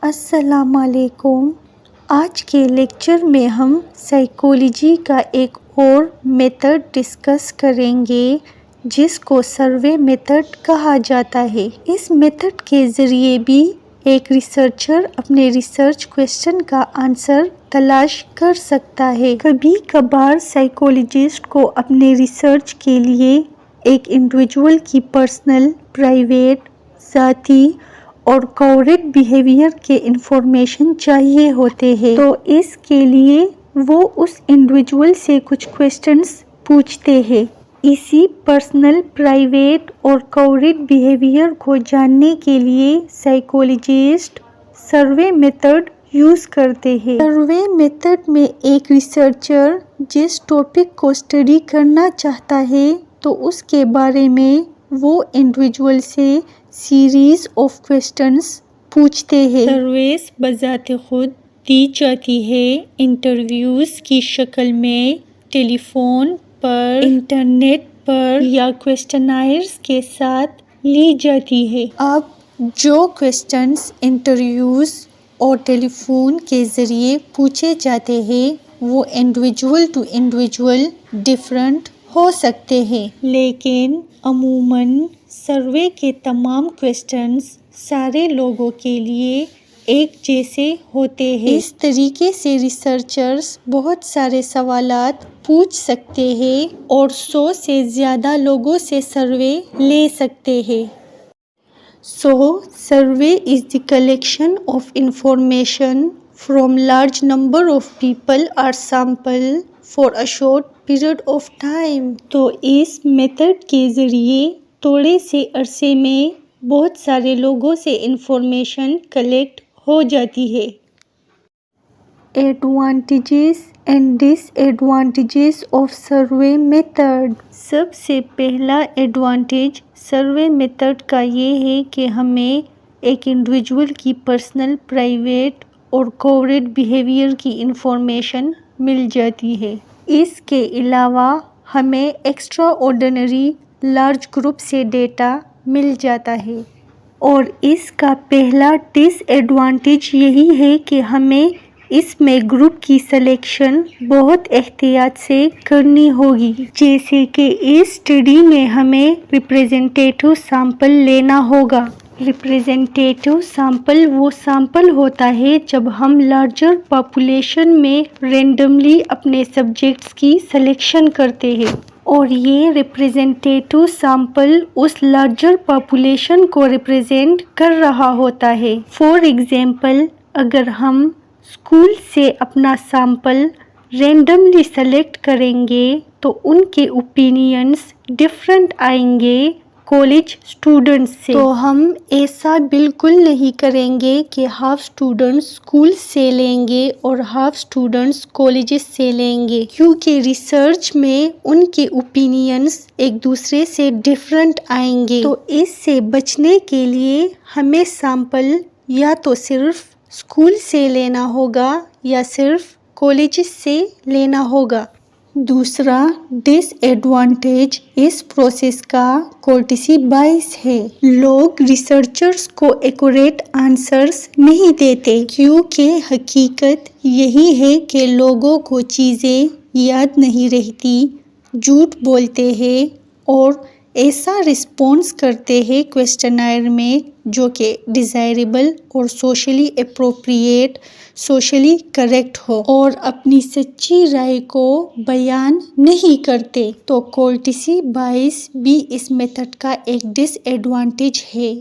السلام علیکم۔ آج کے لیکچر میں ہم سائیکالوجی کا ایک اور میتھڈ ڈسکس کریں گے جس کو سروے میتھڈ کہا جاتا ہے۔ اس میتھڈ کے ذریعے بھی ایک ریسرچر اپنے ریسرچ کویسچن کا آنسر تلاش کر سکتا ہے۔ کبھی کبھار سائیکالوجسٹ کو اپنے ریسرچ کے لیے ایک انڈیویجول کی پرسنل، پرائیویٹ، ذاتی اور کورٹ بیہیویئر کے انفارمیشن چاہیے ہوتے ہیں، تو اس کے لیے وہ اس انڈیویجول سے کچھ کویسچنز پوچھتے ہیں۔ اسی پرسنل، پرائیویٹ اور کورٹ بیہیویئر کو جاننے کے لیے سائیکالوجسٹ سروے میتھڈ یوز کرتے ہیں۔ سروے میتھڈ میں ایک ریسرچر جس ٹاپک کو اسٹڈی کرنا چاہتا ہے تو اس کے بارے میں وہ انڈیویجول سے سیریز آف کویسچنز پوچھتے ہیں۔ سروس بذات خود دی جاتی ہے انٹرویوز کی شکل میں، ٹیلی فون پر، انٹرنیٹ پر یا کویسچنائرز کے ساتھ لی جاتی ہے۔ اب جو کویسچنز انٹرویوز اور ٹیلی فون کے ذریعے پوچھے جاتے ہیں وہ انڈیویجول ٹو انڈیویجول ڈفرینٹ ہو سکتے ہیں، لیکن عموماً سروے کے تمام کویسچنز سارے لوگوں کے لیے ایک جیسے ہوتے ہیں۔ اس طریقے سے ریسرچرز بہت سارے سوالات پوچھ سکتے ہیں اور 100 سے زیادہ لوگوں سے سروے لے سکتے ہیں۔ Survey is the collection of information from large number of people or sample for a short period of time۔ تو اس میتھڈ کے ذریعے تھوڑے سے عرصے میں بہت سارے لوگوں سے انفارمیشن کلیکٹ ہو جاتی ہے۔ Advantages and disadvantages of survey method. سب سے پہلا ایڈوانٹیج سروے میتھڈ کا یہ ہے کہ ہمیں ایک انڈیویجول کی پرسنل، پرائیویٹ اور کورٹ بیہیویئر کی انفارمیشن مل جاتی ہے۔ اس کے علاوہ ہمیں ایکسٹرا آرڈینری لارج گروپ سے ڈیٹا مل جاتا ہے۔ اور اس کا پہلا ڈس ایڈوانٹیج یہی ہے کہ ہمیں اس میں گروپ کی سلیکشن بہت احتیاط سے کرنی ہوگی، جیسے کہ اس اسٹڈی میں ہمیں ریپرزینٹیٹیو سیمپل لینا ہوگا۔ ریپرزینٹیٹیو سیمپل وہ سیمپل ہوتا ہے جب ہم لارجر پاپولیشن میں رینڈملی اپنے سبجیکٹس کی سلیکشن کرتے ہیں، اور یہ ریپرزینٹیٹیو سیمپل اس لارجر پاپولیشن کو ریپرزینٹ کر رہا ہوتا ہے۔ فار ایگزامپل، اگر ہم اسکول سے اپنا سیمپل رینڈملی سلیکٹ کریں گے تو ان کے اوپینینز ڈفرینٹ آئیں گے کالج اسٹوڈنٹس سے۔ تو ہم ایسا بالکل نہیں کریں گے کہ ہاف اسٹوڈنٹس اسکول سے لیں گے اور ہاف اسٹوڈنٹس کالجز سے لیں گے، کیونکہ ریسرچ میں ان کے اوپینینز ایک دوسرے سے ڈفرینٹ آئیں گے۔ تو اس سے بچنے کے لیے ہمیں سیمپل یا تو صرف اسکول سے لینا ہوگا یا صرف کالجز سے لینا ہوگا۔ دوسرا ڈس ایڈوانٹیج اس پروسیس کا کورٹسی بائس ہے۔ لوگ ریسرچرز کو ایکوریٹ آنسرز نہیں دیتے، کیونکہ حقیقت یہی ہے کہ لوگوں کو چیزیں یاد نہیں رہتی، جھوٹ بولتے ہیں اور ایسا رسپونس کرتے ہیں کویسچنائر میں جو کہ ڈیزائریبل اور سوشلی اپروپریٹ، سوشلی کریکٹ ہو، اور اپنی سچی رائے کو بیان نہیں کرتے۔ تو کورٹسی بائس بھی اس میتھڈ کا ایک ڈس ایڈوانٹیج ہے۔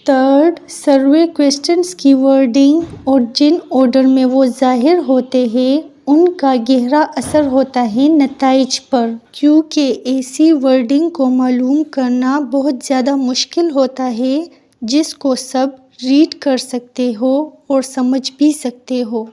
تھرڈ، سروے کویسچنز کی ورڈنگ اور جن آرڈر میں وہ ظاہر ہوتے ہیں ان کا گہرا اثر ہوتا ہے نتائج پر، کیونکہ ایسی ورڈنگ کو معلوم کرنا بہت زیادہ مشکل ہوتا ہے جس کو سب ریڈ کر سکتے ہو اور سمجھ بھی سکتے ہو۔